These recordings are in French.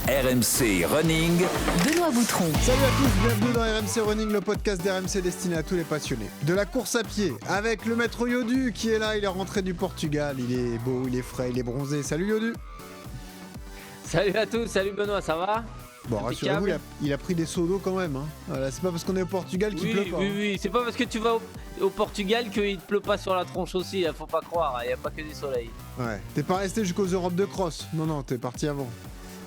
RMC Running. Benoît Boutron. Salut à tous, bienvenue dans RMC Running, le podcast d'RMC destiné à tous les passionnés de la course à pied. Avec le maître Yodu qui est là, il est rentré du Portugal, il est beau, il est frais, il est bronzé. Salut Yodu. Salut à tous, salut Benoît, ça va? Bon, rassurez-vous, il a pris des seaux d'eau quand même. Hein. Voilà, c'est pas parce qu'on est au Portugal qu'il pleut pas. Oui, c'est pas parce que tu vas au Portugal qu'il te pleut pas sur la tronche aussi, faut pas croire, il n'y a pas que du soleil. Ouais, t'es pas resté jusqu'aux Europes de cross. Non, t'es parti avant.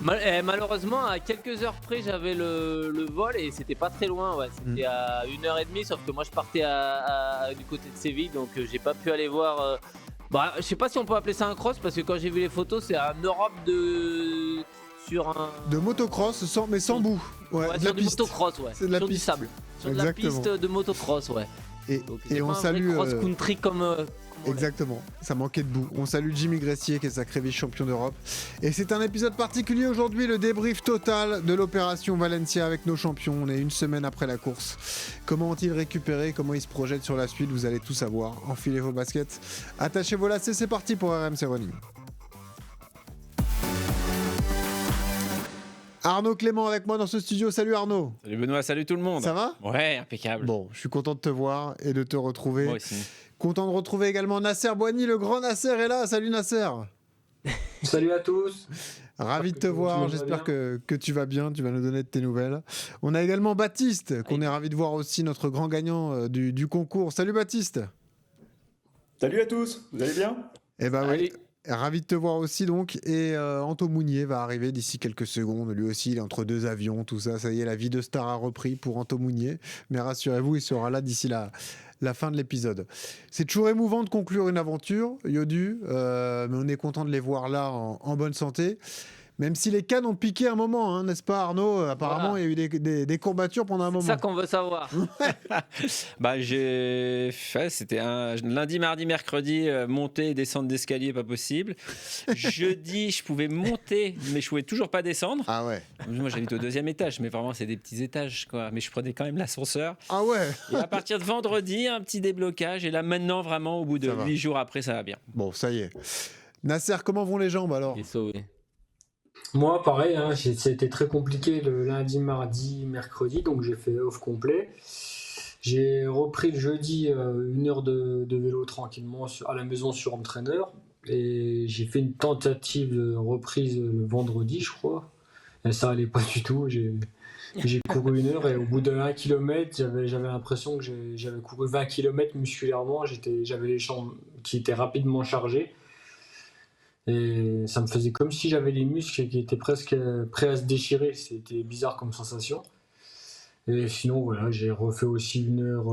Malheureusement, à quelques heures près, j'avais le vol et c'était pas très loin, ouais. C'était à 1h30, sauf que moi je partais du côté de Séville, donc j'ai pas pu aller voir. Je sais pas si on peut appeler ça un cross, parce que quand j'ai vu les photos, c'est en Europe de motocross, mais sans bout. Ouais, de sur la du piste. motocross, ouais. C'est de la sur piste. du sable. Sur Exactement. de la piste de motocross, ouais. Et on salue. Cross country comme Exactement, ça manquait de bout. On salue Jimmy Gressier qui est sacré vice-champion d'Europe. Et c'est un épisode particulier aujourd'hui, le débrief total de l'opération Valencia avec nos champions. On est une semaine après la course. Comment ont-ils récupéré? Comment ils se projettent sur la suite? Vous allez tout savoir. Enfilez vos baskets, attachez vos lacets, c'est parti pour RMC Running. Arnaud Clément avec moi dans ce studio. Salut Arnaud. Salut Benoît, salut tout le monde. Ça va? Ouais, impeccable. Bon, je suis content de te voir et de te retrouver. Moi aussi. Content de retrouver également Nasser Boigny, le grand Nasser est là. Salut Nasser. Salut à tous. Ravi de te voir, j'espère que tu vas bien, tu vas nous donner de tes nouvelles. On a également Baptiste, qu'on est ravi de voir aussi, notre grand gagnant du concours. Salut Baptiste. Salut à tous, vous allez bien? Eh ben oui. Ravi de te voir aussi donc, et Anto Mounier va arriver d'ici quelques secondes, lui aussi il est entre deux avions, tout ça, ça y est, la vie de star a repris pour Anto Mounier, mais rassurez-vous, il sera là d'ici la fin de l'épisode. C'est toujours émouvant de conclure une aventure, Yodu, mais on est content de les voir là en bonne santé. Même si les cannes ont piqué un moment, hein, n'est-ce pas Arnaud? Apparemment, il y a eu des courbatures pendant un moment. C'est ça qu'on veut savoir. C'était un lundi, mardi, mercredi, monter et descendre d'escalier, pas possible. Jeudi, je pouvais monter, mais je pouvais toujours pas descendre. Ah ouais. Moi, j'habite au 2e étage, mais vraiment, c'est des petits étages, quoi. Mais je prenais quand même l'ascenseur. Ah ouais. Et à partir de vendredi, un petit déblocage. Et là, maintenant, vraiment, au bout de 8 jours après, ça va bien. Bon, ça y est. Nasser, comment vont les jambes alors? Il est sauvé. Moi, pareil, hein, c'était très compliqué le lundi, mardi, mercredi, donc j'ai fait off complet. J'ai repris le jeudi 1 heure de vélo tranquillement à la maison sur home trainer, et j'ai fait une tentative de reprise le vendredi, je crois. Et ça allait pas du tout. J'ai couru 1 heure et au bout de 1 km, j'avais l'impression que j'avais couru 20 km musculairement. J'avais les jambes qui étaient rapidement chargées. Et ça me faisait comme si j'avais les muscles qui étaient presque prêts à se déchirer. C'était bizarre comme sensation. Et sinon, voilà, j'ai refait aussi 1 heure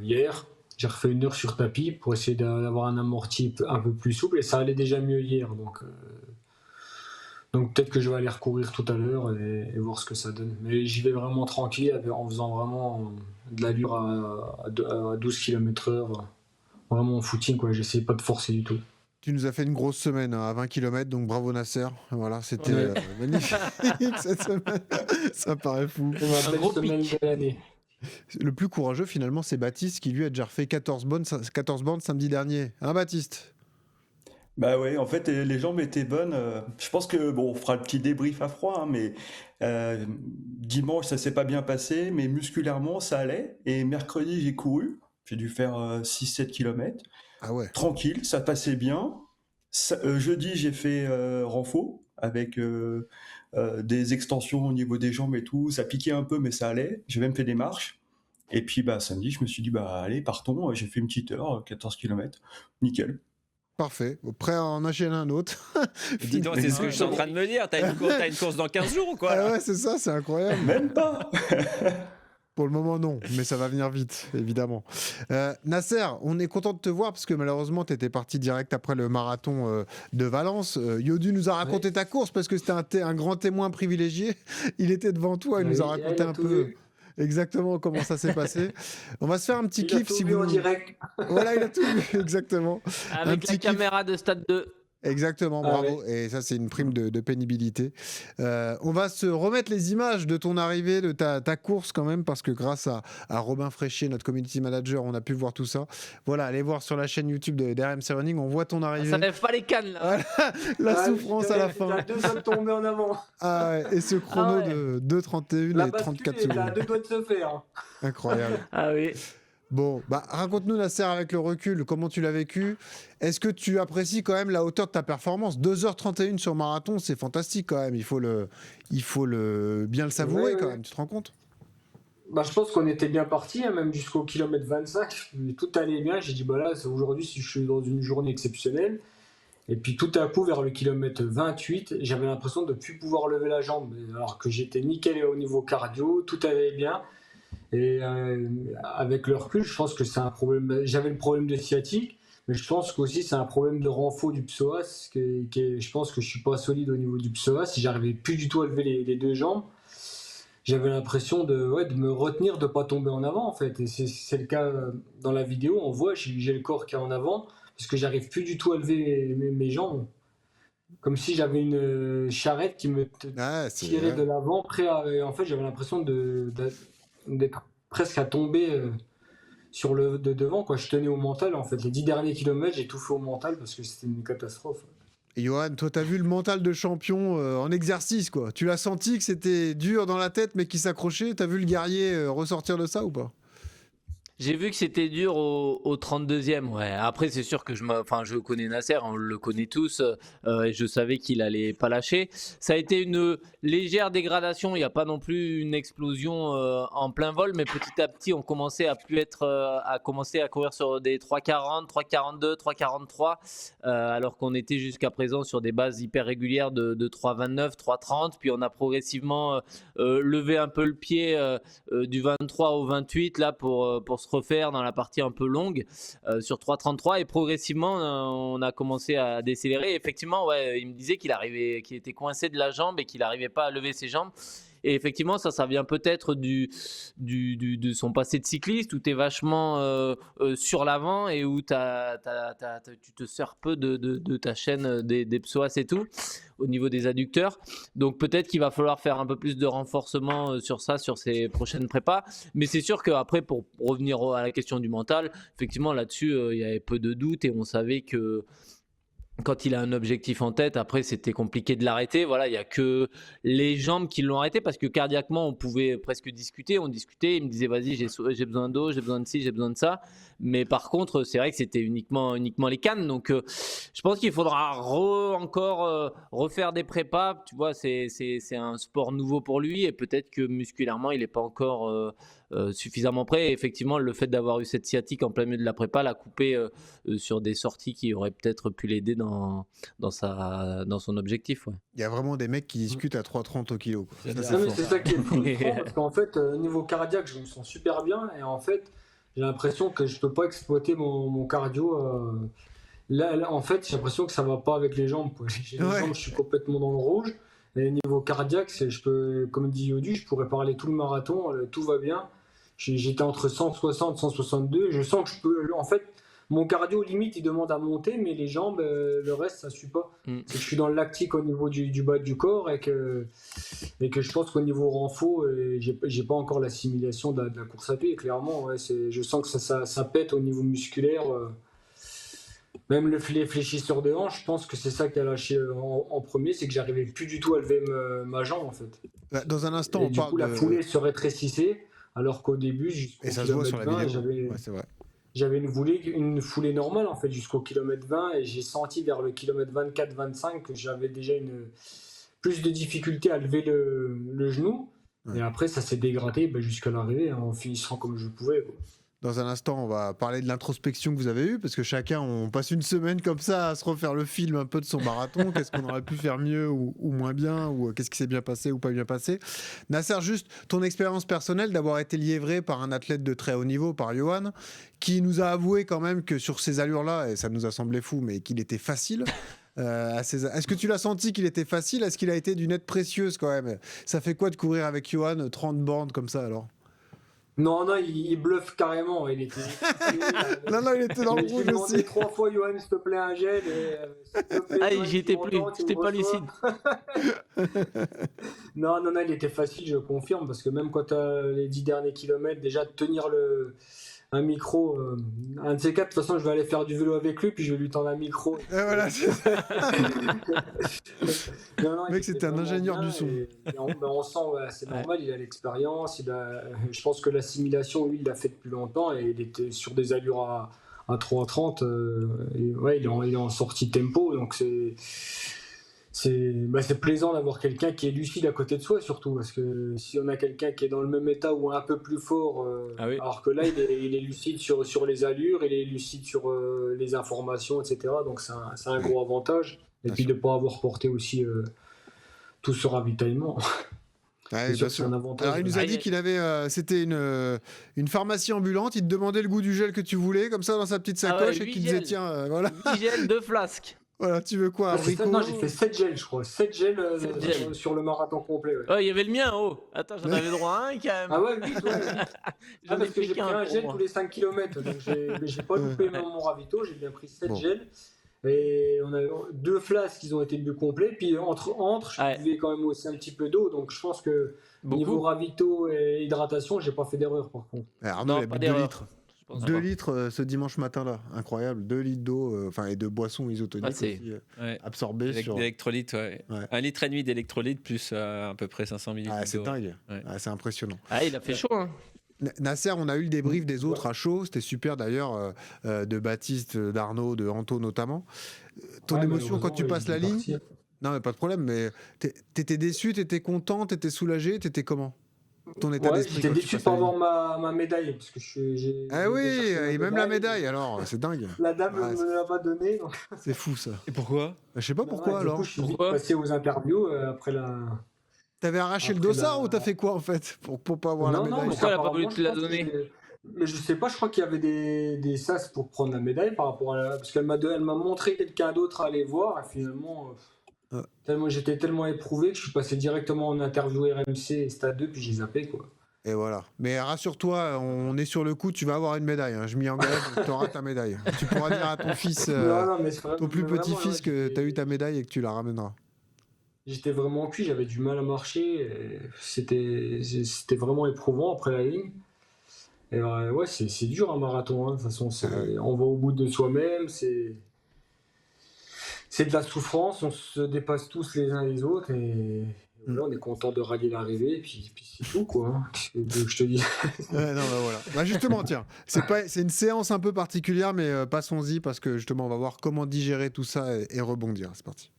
hier. J'ai refait 1 heure sur tapis pour essayer d'avoir un amorti un peu plus souple. Et ça allait déjà mieux hier. Donc peut-être que je vais aller recourir tout à l'heure et voir ce que ça donne. Mais j'y vais vraiment tranquille en faisant vraiment de l'allure à 12 km/h. Vraiment en footing, quoi. J'essayais pas de forcer du tout. Tu nous as fait une grosse semaine à 20 km, donc bravo Nasser. Voilà, c'était magnifique cette semaine. Ça paraît fou. C'est ma belle semaine de l'année. Le plus courageux finalement, c'est Baptiste qui lui a déjà refait 14 bornes samedi dernier. Hein Baptiste? Bah ouais, en fait les jambes étaient bonnes. Je pense que on fera le petit débrief à froid, hein, mais dimanche ça s'est pas bien passé, mais musculairement ça allait. Et mercredi j'ai couru, j'ai dû faire 6-7 km. Ah ouais. Tranquille, ça passait bien. Jeudi, j'ai fait renfo avec des extensions au niveau des jambes et tout. Ça piquait un peu, mais ça allait. J'ai même fait des marches. Et puis samedi, je me suis dit, allez, partons. J'ai fait une petite heure, 14 km. Nickel. Parfait. Prêt à en enchaîner un autre. Dis donc, c'est ce que je suis en train de me dire. T'as une course dans 15 jours ou quoi là? Ah ouais, c'est ça, c'est incroyable. Même pas. Pour le moment, non, mais ça va venir vite, évidemment. Nasser, on est content de te voir parce que malheureusement, tu étais parti direct après le marathon de Valence. Yodu nous a raconté ta course parce que c'était un grand témoin privilégié. Il était devant toi, il nous a raconté un peu exactement comment ça s'est passé. On va se faire un petit kiff si vous... en direct. Voilà, il a tout vu, exactement. Avec la caméra de Stade 2. Exactement, Ah bravo. Et ça, c'est une prime de pénibilité. On va se remettre les images de ton arrivée, de ta course quand même, parce que grâce à Robin Fréchier, notre community manager, on a pu voir tout ça. Voilà, allez voir sur la chaîne YouTube d'RMC Running, on voit ton arrivée. Ça lève pas les cannes là. La souffrance à la fin. T'as 2 hommes tombés en avant. Ah ouais, et ce chrono de 2,31 La et 34 bascule, secondes. t'as 2 doigts de se faire. Incroyable. Ah oui. Bon, raconte-nous, Nasser, avec le recul, comment tu l'as vécu. Est-ce que tu apprécies quand même la hauteur de ta performance? 2h31 sur marathon, c'est fantastique quand même. Il faut bien le savourer quand même, tu te rends compte? Je pense qu'on était bien parti, même jusqu'au kilomètre 25. Tout allait bien. J'ai dit, là, c'est aujourd'hui, si je suis dans une journée exceptionnelle. Et puis tout à coup, vers le kilomètre 28, j'avais l'impression de ne plus pouvoir lever la jambe. Alors que j'étais nickel au niveau cardio, tout allait bien. Et avec le recul, je pense que c'est un problème. J'avais le problème de sciatique, mais je pense qu'aussi c'est un problème de renfort du psoas. Je pense que je suis pas solide au niveau du psoas. Si j'arrivais plus du tout à lever les 2 jambes, j'avais l'impression de me retenir, de pas tomber en avant en fait. Et c'est le cas dans la vidéo. On voit, j'ai le corps qui est en avant parce que j'arrive plus du tout à lever mes jambes. Comme si j'avais une charrette qui me tirait de l'avant, prêt à. En fait, j'avais l'impression d'être presque à tomber sur le de devant, quoi. Je tenais au mental en fait. Les 10 derniers kilomètres, j'ai tout fait au mental parce que c'était une catastrophe. Et Johan, toi, t'as vu le mental de champion en exercice, quoi. Tu l'as senti que c'était dur dans la tête, mais qui s'accrochait. T'as vu le guerrier ressortir de ça ou pas? J'ai vu que c'était dur au 32e, ouais. Après, c'est sûr que je connais Nasser, on le connaît tous, et je savais qu'il allait pas lâcher. Ça a été une légère dégradation, il n'y a pas non plus une explosion en plein vol, mais petit à petit, on commençait à plus être, à commencer à courir sur des 3,40, 3,42, 3,43, alors qu'on était jusqu'à présent sur des bases hyper régulières de 3,29, 3,30, puis on a progressivement levé un peu le pied du 23 au 28 là pour se refaire dans la partie un peu longue sur 3,33 et progressivement on a commencé à décélérer. Effectivement, ouais, il me disait qu'il était coincé de la jambe et qu'il n'arrivait pas à lever ses jambes. Et effectivement, ça vient peut-être de son passé de cycliste où tu es vachement sur l'avant et où tu te sers peu de ta chaîne des psoas et tout au niveau des adducteurs. Donc peut-être qu'il va falloir faire un peu plus de renforcement sur ça, sur ces prochaines prépas. Mais c'est sûr qu'après, pour revenir à la question du mental, effectivement là-dessus, il y avait peu de doutes et on savait que quand il a un objectif en tête, après c'était compliqué de l'arrêter. Voilà, il n'y a que les jambes qui l'ont arrêté parce que cardiaquement on pouvait presque discuter. On discutait, il me disait vas-y, j'ai besoin d'eau, j'ai besoin de ci, j'ai besoin de ça. Mais par contre, c'est vrai que c'était uniquement les cannes. Donc je pense qu'il faudra encore refaire des prépas. Tu vois, c'est un sport nouveau pour lui et peut-être que musculairement il n'est pas encore suffisamment prêt. Et effectivement, le fait d'avoir eu cette sciatique en plein milieu de la prépa l'a coupé sur des sorties qui auraient peut-être pu l'aider dans son objectif. Ouais. Il y a vraiment des mecs qui discutent à 3,30 au kilo. C'est ça qui est frustrant parce qu'en fait, au niveau cardiaque, je me sens super bien et en fait, j'ai l'impression que je peux pas exploiter mon cardio. Là, en fait, j'ai l'impression que ça va pas avec les jambes. Quoi. Les jambes, je suis complètement dans le rouge. Et niveau cardiaque, comme dit Yodu, je pourrais parler tout le marathon, tout va bien. J'étais entre 160 162. Je sens que je peux. En fait, mon cardio, limite, il demande à monter, mais les jambes, le reste, ça ne suit pas. C'est que je suis dans le lactique au niveau du bas du corps et que je pense qu'au niveau renfort, j'ai pas encore l'assimilation de la course à pied. Et clairement, ouais, je sens que ça pète au niveau musculaire. Même les fléchisseurs de hanche, je pense que c'est ça qui a lâché en premier, c'est que j'arrivais plus du tout à lever ma jambe en fait. Dans un instant, et du coup, la foulée se rétrécissait, alors qu'au début, jusqu'au kilomètre 20, j'avais une foulée normale en fait jusqu'au kilomètre 20 et j'ai senti vers le kilomètre 24-25 que j'avais déjà plus de difficulté à lever le genou. Ouais. Et après, ça s'est dégradé jusqu'à l'arrivée, en finissant comme je pouvais. Quoi. Dans un instant, on va parler de l'introspection que vous avez eue, parce que chacun, on passe une semaine comme ça à se refaire le film un peu de son marathon. Qu'est-ce qu'on aurait pu faire mieux ou moins bien, ou qu'est-ce qui s'est bien passé ou pas bien passé. Nasser, juste ton expérience personnelle d'avoir été livré par un athlète de très haut niveau, par Johan, qui nous a avoué quand même que sur ces allures-là, et ça nous a semblé fou, mais qu'il était facile. Est-ce que tu l'as senti qu'il était facile? Est-ce qu'il a été d'une aide précieuse quand même? Ça fait quoi de courir avec Johan 30 bornes comme ça alors? Non, non, il bluffe carrément. Il était. Non, il était dans le J'ai rouge demandé aussi. 3 fois, Johan, s'il te plaît, un gel. Et, s'il te plaît, Ah, Johan, j'y si tu étais plus, m'entends, tu me j'étais pas reçois. lucide. Non, non, non, il était facile, je confirme, parce que même quand tu as les 10 derniers kilomètres, déjà de tenir un micro, un de ces quatre, de toute façon, je vais aller faire du vélo avec lui, puis je vais lui tendre un micro. Et voilà, c'est ça. Non, non, il Mec, était c'était un vraiment ingénieur bien, du son. et on sent, ouais, c'est Ouais. normal, il a l'expérience, je pense que l'assimilation, lui, il l'a fait depuis longtemps, et il était sur des allures à 3,30, et ouais, il est en sortie tempo, donc c'est plaisant d'avoir quelqu'un qui est lucide à côté de soi, surtout, parce que si on a quelqu'un qui est dans le même état ou un peu plus fort, Ah oui. alors que là, il est lucide sur les allures, il est lucide sur les informations, etc. Donc c'est un gros avantage. Et Bien puis sûr. de ne pas avoir porté aussi tout ce ravitaillement. Ouais, C'est sûr bien que c'est sûr. un avantage. Alors, il nous a dit qu'il avait, c'était une pharmacie ambulante. Il te demandait le goût du gel que tu voulais, comme ça, dans sa petite Ah ouais, sacoche, et 8 qu'il disait, gels. tiens, voilà, 10 gels, 2 flasques. voilà, tu veux quoi, abricot? Non, j'ai fait 7 gels, je crois. 7 gels, 7 gels. sur le marathon complet. Ouais. Oh, il y avait le mien en haut. Attends, j'en avais droit à un quand même. Ah ouais, 8, ouais. J'en ai Parce que pris j'ai pris qu'un un pour gel moi. tous les 5 km, donc j'ai pas loupé Ouais. mon ravito, j'ai bien pris 7 Bon. gels. Et on a 2 flasques qui ont été bu complets, puis entre je Ouais. buvais quand même aussi un petit peu d'eau, donc je pense que niveau Beaucoup. ravito et hydratation, j'ai pas fait d'erreur par contre. Arnaud, il Non, a pas bu 2 d'erreur. litres. Je pense 2 pas. litres ce dimanche matin-là. Incroyable. 2 litres d'eau, enfin, et de boissons isotoniques Ah, c'est- aussi, Ouais. absorbées sur. D'électrolytes, ouais. Ouais. 1,5 litre d'électrolytes plus à peu près 500 ml Ah, c'est d'eau. dingue. Ouais. Ah, c'est impressionnant. Ah, il a fait chaud, hein. Nasser, on a eu le débrief des autres à chaud. C'était super d'ailleurs, de Baptiste, d'Arnaud, de Anto notamment. Ton Ouais, émotion quand tu malheureusement, passes il la est ligne? parti. Non, mais pas de problème, mais t'étais déçu, t'étais content, t'étais soulagé, t'étais comment? Ton état Ouais, d'esprit j'étais quand tu déçu de passes pas la ligne? avoir ma médaille, parce que j'ai Ah j'ai oui, été chercher ma et même la médaille alors, c'est dingue. La dame Ouais, ne me l'a pas donnée, donc c'est fou ça. Et pourquoi? Bah, je sais pas pourquoi ouais, du alors. coup, je suis vite Pourquoi passé aux interviews après la. T'avais arraché le Après dossard la- ou t'as fait quoi en fait pour pas avoir la Non, médaille? mais Pourquoi elle a pas apparemment, voulu te la je pense que donner? mais je sais pas, je crois qu'il y avait des sas pour prendre la médaille par rapport à parce elle m'a montré quelqu'un d'autre à aller voir, et finalement, j'étais tellement éprouvé que je suis passé directement en interview RMC et Stade 2, puis j'ai zappé, quoi. Et voilà. Mais rassure-toi, on est sur le coup, tu vas avoir une médaille, hein. Je m'y engage, tu auras ta médaille. Tu pourras dire à ton fils, Non, mais c'est ton plus mais vraiment, petit-fils, ouais, que tu as eu ta médaille et que tu la ramèneras. J'étais vraiment cuit, j'avais du mal à marcher. Et c'était vraiment éprouvant après la ligne. Et ouais, c'est dur un marathon, hein. De toute façon, on va au bout de soi-même, c'est de la souffrance, on se dépasse tous les uns les autres, et voilà, on est content de rallier l'arrivée, et puis c'est tout, quoi, hein. Qu'est-ce que tu veux que je te dis? Ouais, non, bah voilà. Bah justement, tiens, c'est une séance un peu particulière, mais passons-y parce que justement, on va voir comment digérer tout ça et rebondir. C'est parti.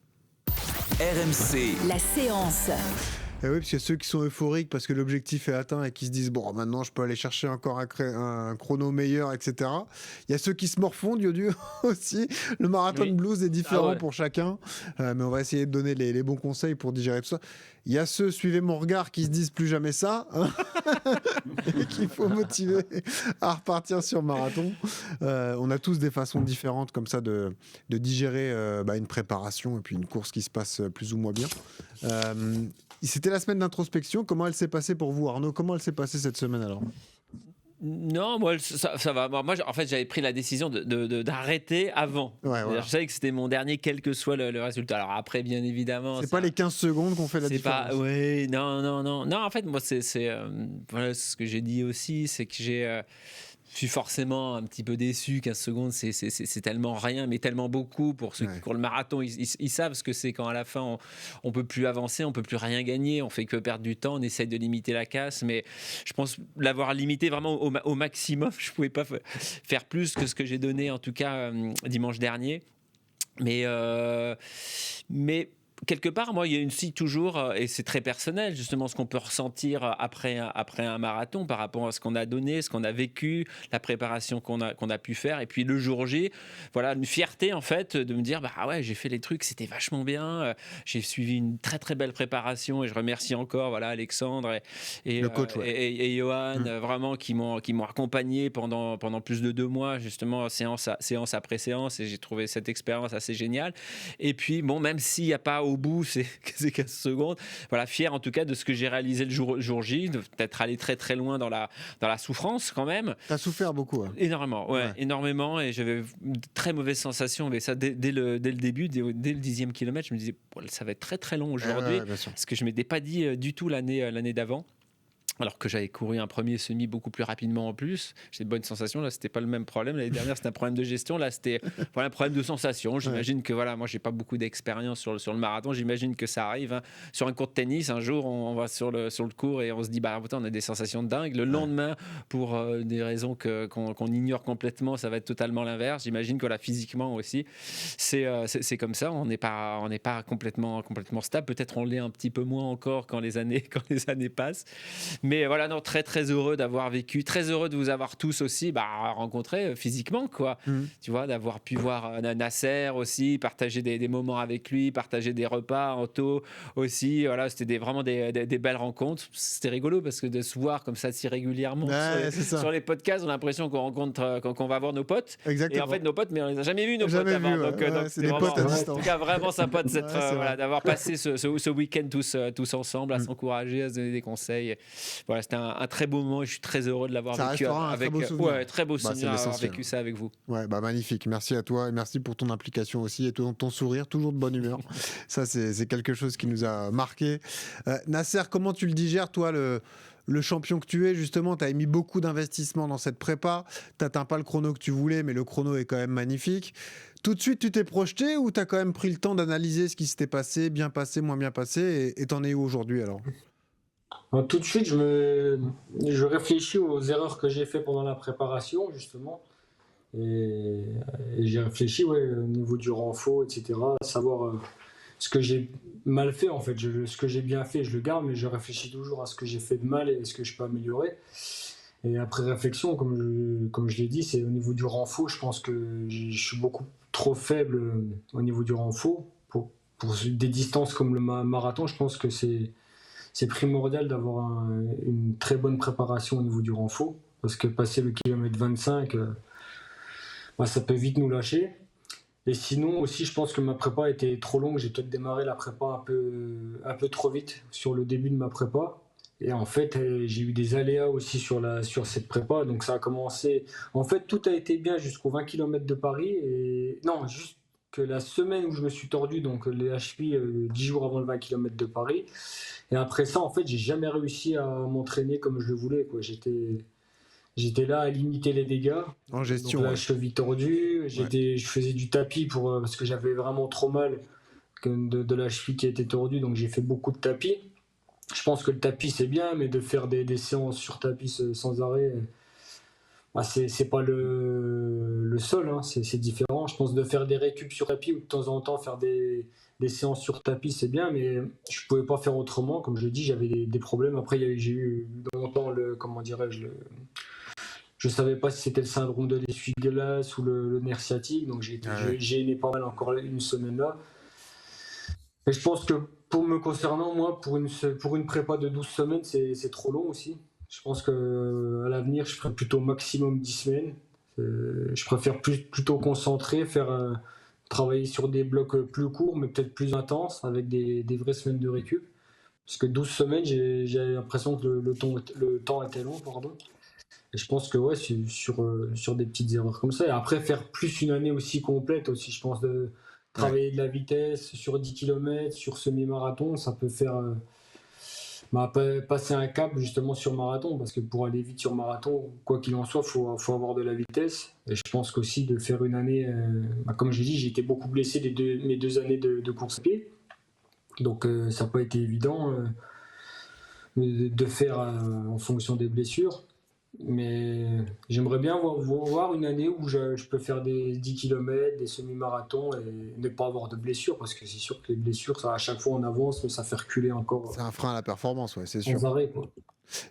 RMC, La séance. Et oui, parce que ceux qui sont euphoriques parce que l'objectif est atteint et qui se disent bon, maintenant je peux aller chercher encore un chrono meilleur, etc. Il y a ceux qui se morfondent, Yodu aussi. Le marathon Oui. blues est différent Ah ouais. pour chacun, mais on va essayer de donner les bons conseils pour digérer tout ça. Il y a ceux, suivez mon regard, qui se disent plus jamais ça, hein, et qu'il faut motiver à repartir sur marathon. On a tous des façons différentes comme ça de digérer une préparation et puis une course qui se passe plus ou moins bien. C'était la semaine d'introspection. Comment elle s'est passée pour vous, Arnaud? Comment elle s'est passée cette semaine alors? Non, moi, ça va. Moi, en fait, j'avais pris la décision d'arrêter avant. Ouais, voilà. Je savais que c'était mon dernier, quel que soit le résultat. Alors après, bien évidemment... C'est pas les 15 secondes qu'on fait la C'est différence. pas... Oui, non. Non, en fait, moi, voilà ce que j'ai dit aussi, c'est que je suis forcément un petit peu déçu. 15 secondes, c'est tellement rien, mais tellement beaucoup. Pour ceux qui courent le marathon, ils savent ce que c'est quand à la fin, on peut plus avancer, on peut plus rien gagner, on fait que perdre du temps, on essaye de limiter la casse. Mais je pense l'avoir limité vraiment au maximum. Je pouvais pas faire plus que ce que j'ai donné, en tout cas, dimanche dernier. Mais quelque part, moi, il y a une toujours, et c'est très personnel, justement, ce qu'on peut ressentir après un marathon par rapport à ce qu'on a donné, ce qu'on a vécu, la préparation qu'on a pu faire. Et puis le jour J, voilà, une fierté, en fait, de me dire, bah ouais, j'ai fait les trucs, c'était vachement bien. J'ai suivi une très, très belle préparation et je remercie encore, voilà, Alexandre et le coach, et Johan, vraiment, qui m'ont accompagné pendant plus de 2 mois, justement, séance après séance. Et j'ai trouvé cette expérience assez géniale. Et puis, bon, même s'il n'y a pas au bout, c'est 15 secondes. Voilà, fier en tout cas de ce que j'ai réalisé le jour J, d'être allé très très loin dans la souffrance quand même. T'as souffert beaucoup. Hein. Énormément, énormément, et j'avais de très mauvaises sensations avec ça dès le début, dès le 10e kilomètre. Je me disais, ça va être très très long aujourd'hui, parce que je ne m'étais pas dit du tout l'année d'avant. Alors que j'avais couru un premier semi beaucoup plus rapidement en plus, j'ai de bonnes sensations. Là, c'était pas le même problème. L'année dernière, c'était un problème de gestion. Là, c'était un problème de sensation. J'imagine que moi, j'ai pas beaucoup d'expérience sur le marathon. J'imagine que ça arrive. Hein. Sur un court de tennis, un jour, on va sur le court et on se dit, putain, on a des sensations de dingue. Le lendemain, pour des raisons qu'on ignore complètement, ça va être totalement l'inverse. J'imagine que là, physiquement aussi, c'est comme ça. On n'est pas complètement stable. Peut-être on l'est un petit peu moins encore quand les années passent. Mais voilà, non, très très heureux d'avoir vécu, très heureux de vous avoir tous aussi rencontrés physiquement, quoi. Tu vois, d'avoir pu voir Nasser aussi, partager des moments avec lui, partager des repas, Anto aussi. Voilà, c'était vraiment des belles rencontres. C'était rigolo parce que de se voir comme ça si régulièrement sur les podcasts, on a l'impression qu'on rencontre, qu'on va voir nos potes. Exactement. Et en fait, nos potes, mais on les a jamais vus, nos potes avant. Donc, c'est des potes à distance. En tout cas, vraiment sympa d'avoir passé ce week-end tous ensemble, à s'encourager, à se donner des conseils. Voilà, c'était un très beau moment et je suis très heureux de l'avoir vécu avec très beau souvenir d'avoir vécu ça avec vous. Ouais, magnifique. Merci à toi et merci pour ton implication aussi et ton sourire, toujours de bonne humeur. Ça, c'est quelque chose qui nous a marqué. Nasser, comment tu le digères, toi, le champion que tu es, justement, tu as mis beaucoup d'investissement dans cette prépa. Tu n'atteins pas le chrono que tu voulais, mais le chrono est quand même magnifique. Tout de suite, tu t'es projeté ou tu as quand même pris le temps d'analyser ce qui s'était passé, bien passé, moins bien passé, et t'en es où aujourd'hui alors ? Tout de suite, je réfléchis aux erreurs que j'ai fait pendant la préparation, justement. Et j'ai réfléchi au niveau du renfort, etc. À savoir ce que j'ai mal fait, en fait. Ce que j'ai bien fait, je le garde, mais je réfléchis toujours à ce que j'ai fait de mal et ce que je peux améliorer. Et après réflexion, comme je l'ai dit, c'est au niveau du renfort. Je pense que je suis beaucoup trop faible au niveau du renfort. Pour des distances comme le marathon, je pense que c'est primordial d'avoir une très bonne préparation au niveau du renfort, parce que passer le kilomètre 25, ça peut vite nous lâcher. Et sinon aussi, je pense que ma prépa était trop longue. J'ai peut-être démarré la prépa un peu trop vite sur le début de ma prépa. Et en fait, j'ai eu des aléas aussi sur cette prépa. Donc ça a commencé... En fait, tout a été bien jusqu'aux 20 km de Paris. Non, juste que la semaine où je me suis tordu, donc les HPI 10 jours avant le 20 km de Paris. Et après ça, en fait, j'ai jamais réussi à m'entraîner comme je le voulais, quoi. J'étais là à limiter les dégâts. En gestion. Donc la cheville tordue, je faisais du tapis parce que j'avais vraiment trop mal de la cheville qui était tordue, donc j'ai fait beaucoup de tapis. Je pense que le tapis c'est bien, mais de faire des séances sur tapis sans arrêt, c'est pas le seul, hein, c'est différent. Je pense de faire des récup sur tapis ou de temps en temps faire des séances sur tapis, c'est bien, mais je pouvais pas faire autrement. Comme je l'ai dit, j'avais des problèmes. Après, j'ai eu longtemps je savais pas si c'était le syndrome de l'essuie-glace ou le nerf sciatique, donc j'ai gêné pas mal encore une semaine là. Et je pense que pour me concernant, moi, pour une prépa de 12 semaines, c'est trop long aussi. Je pense qu'à l'avenir, je ferai plutôt maximum 10 semaines. Je préfère plutôt concentrer, travailler sur des blocs plus courts, mais peut-être plus intenses, avec des vraies semaines de récup. Parce que 12 semaines, j'ai l'impression que le temps était long, pardon. Et je pense que sur des petites erreurs comme ça. Et après, faire plus une année aussi complète aussi, je pense, de travailler de la vitesse sur 10 km, sur semi-marathon, ça peut faire passer un cap justement sur marathon, parce que pour aller vite sur marathon, quoi qu'il en soit, faut avoir de la vitesse. Et je pense qu'aussi de faire une année, comme je l'ai dit, j'ai été beaucoup blessé mes 2 années de course à pied. Donc ça n'a pas été évident de faire en fonction des blessures. Mais j'aimerais bien voir une année où je peux faire des 10 km, des semi-marathons et ne pas avoir de blessures, parce que c'est sûr que les blessures, ça, à chaque fois on avance, mais ça fait reculer encore. C'est un frein à la performance, c'est sûr. Sans arrêt, quoi.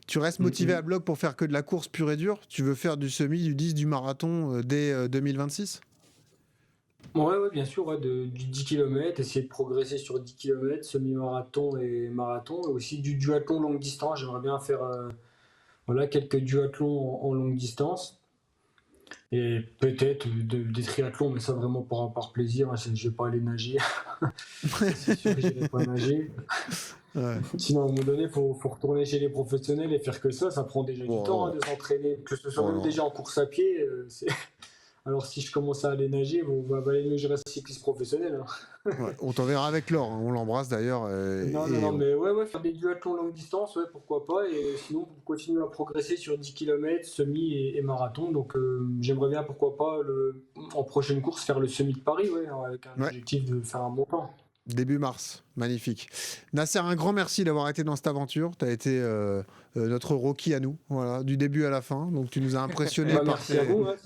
Tu restes motivé à bloc pour faire que de la course pure et dure ? Tu veux faire du semi, du 10, du marathon dès 2026 ? Ouais, bien sûr, du 10 km, essayer de progresser sur 10 km, semi-marathon et marathon, et aussi du duathlon longue distance. J'aimerais bien faire quelques duathlons en longue distance. Et peut-être des triathlons, mais ça vraiment par plaisir. Hein, je vais pas aller nager. C'est sûr que je n'irai pas nager. Ouais. Sinon, à un moment donné, faut retourner chez les professionnels et faire que ça prend déjà du temps de s'entraîner, que ce soit même déjà en course à pied. Alors, si je commence à aller nager, valait mieux que je reste cycliste professionnel. Hein. Ouais, on t'enverra avec Laure, hein. On l'embrasse d'ailleurs. Non, mais faire des duathlons longue distance, pourquoi pas. Et sinon, continuer à progresser sur 10 km, semi et marathon. Donc, j'aimerais bien, pourquoi pas, en prochaine course, faire le semi de Paris, avec un objectif de faire un bon temps. Début mars, magnifique. Nasser, un grand merci d'avoir été dans cette aventure. Tu as été notre Rocky à nous, voilà, du début à la fin. Donc tu nous as impressionné par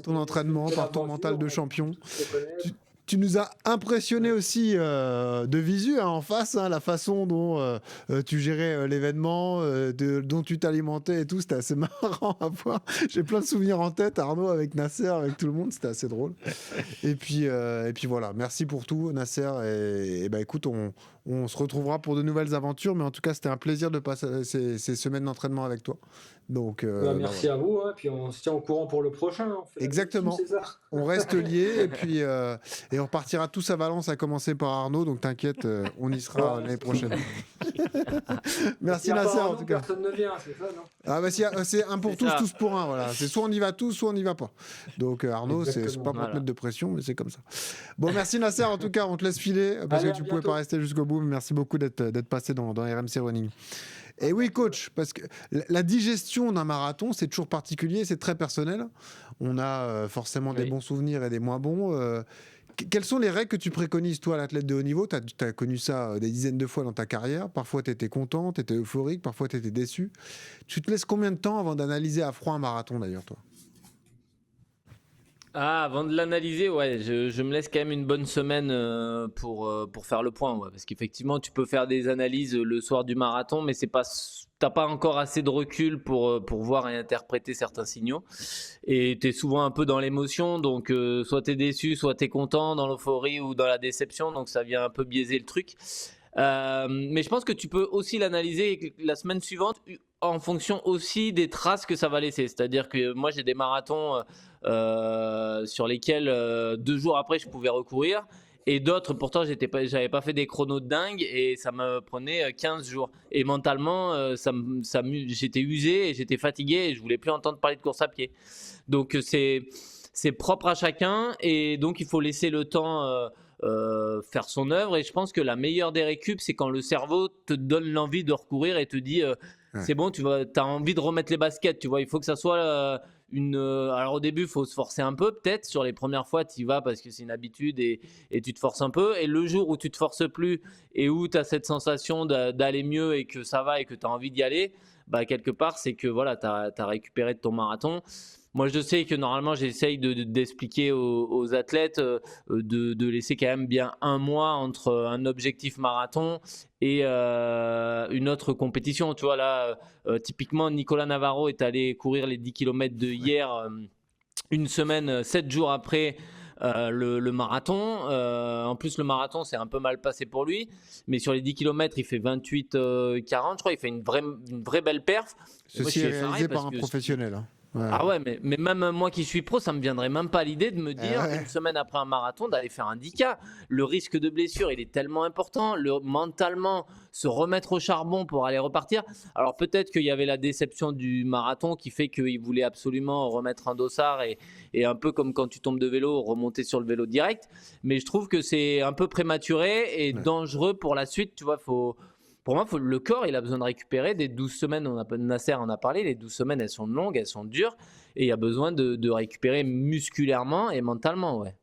ton entraînement, par ton mental de champion. Tu nous as impressionné aussi de visu en face, la façon dont tu gérais l'événement, dont tu t'alimentais et tout. C'était assez marrant à voir. J'ai plein de souvenirs en tête, Arnaud, avec Nasser, avec tout le monde. C'était assez drôle. Et puis voilà, merci pour tout, Nasser. Et écoute, on se retrouvera pour de nouvelles aventures. Mais en tout cas, c'était un plaisir de passer ces semaines d'entraînement avec toi. Donc, merci à vous, puis on se tient au courant pour le prochain. Exactement. On reste liés et puis on repartira tous à Valence, à commencer par Arnaud. Donc t'inquiète, on y sera l'année prochaine. Merci Nasser en tout cas. Personne ne vient, c'est ça, non? C'est un pour tous, tous pour un. Voilà. C'est soit on y va tous, soit on n'y va pas. Donc Arnaud, c'est pas pour te mettre de pression, mais c'est comme ça. Bon, merci Nasser en tout cas. On te laisse filer parce que tu pouvais pas rester jusqu'au bout. Mais merci beaucoup d'être passé dans RMC Running. Et oui, coach, parce que la digestion d'un marathon, c'est toujours particulier, c'est très personnel. On a forcément des bons souvenirs et des moins bons. Quelles sont les règles que tu préconises, toi, l'athlète de haut niveau? Tu as connu ça des dizaines de fois dans ta carrière. Parfois, tu étais content, tu étais euphorique, parfois, tu étais déçu. Tu te laisses combien de temps avant d'analyser à froid un marathon, d'ailleurs, toi? Avant de l'analyser, je me laisse quand même une bonne semaine pour faire le point, parce qu'effectivement, tu peux faire des analyses le soir du marathon, mais t'as pas encore assez de recul pour voir et interpréter certains signaux. Et tu es souvent un peu dans l'émotion, donc soit tu es déçu, soit tu es content, dans l'euphorie ou dans la déception, donc ça vient un peu biaiser le truc. Mais je pense que tu peux aussi l'analyser la semaine suivante en fonction aussi des traces que ça va laisser. C'est-à-dire que moi, j'ai des marathons sur lesquels 2 jours après, je pouvais recourir. Et d'autres, pourtant, j'avais pas fait des chronos de dingue et ça me prenait 15 jours. Et mentalement, j'étais usé et j'étais fatigué et je voulais plus entendre parler de course à pied. Donc, c'est propre à chacun et donc, il faut laisser le temps faire son œuvre. Et je pense que la meilleure des récup, c'est quand le cerveau te donne l'envie de recourir et te dit c'est bon, t'as envie de remettre les baskets, tu vois. Il faut que ça soit alors au début, il faut se forcer un peu, peut-être. Sur les premières fois, tu y vas parce que c'est une habitude et tu te forces un peu. Et le jour où tu te forces plus et où tu as cette sensation d'aller mieux et que ça va et que tu as envie d'y aller, quelque part, c'est que voilà, tu as récupéré de ton marathon. Moi, je sais que normalement, j'essaye d'expliquer aux athlètes de laisser quand même bien 1 mois entre un objectif marathon et une autre compétition. Tu vois, là, typiquement, Nicolas Navarro est allé courir les 10 km de hier, une semaine, 7 jours après le marathon. En plus, le marathon, c'est un peu mal passé pour lui. Mais sur les 10 km, il fait 28-40, je crois. Il fait une vraie belle perf. Ceci est réalisé par un professionnel. Hein. Ouais. Ah ouais, mais même moi qui suis pro, ça me viendrait même pas à l'idée de me dire une semaine après un marathon d'aller faire un 10K. Le risque de blessure, il est tellement important. Mentalement, se remettre au charbon pour aller repartir. Alors peut-être qu'il y avait la déception du marathon qui fait qu'il voulait absolument remettre un dossard et un peu comme quand tu tombes de vélo, remonter sur le vélo direct. Mais je trouve que c'est un peu prématuré et dangereux pour la suite. Tu vois, pour moi, le corps, il a besoin de récupérer des 12 semaines. Nasser en a parlé. Les 12 semaines, elles sont longues, elles sont dures. Et il y a besoin de récupérer musculairement et mentalement. Ouais.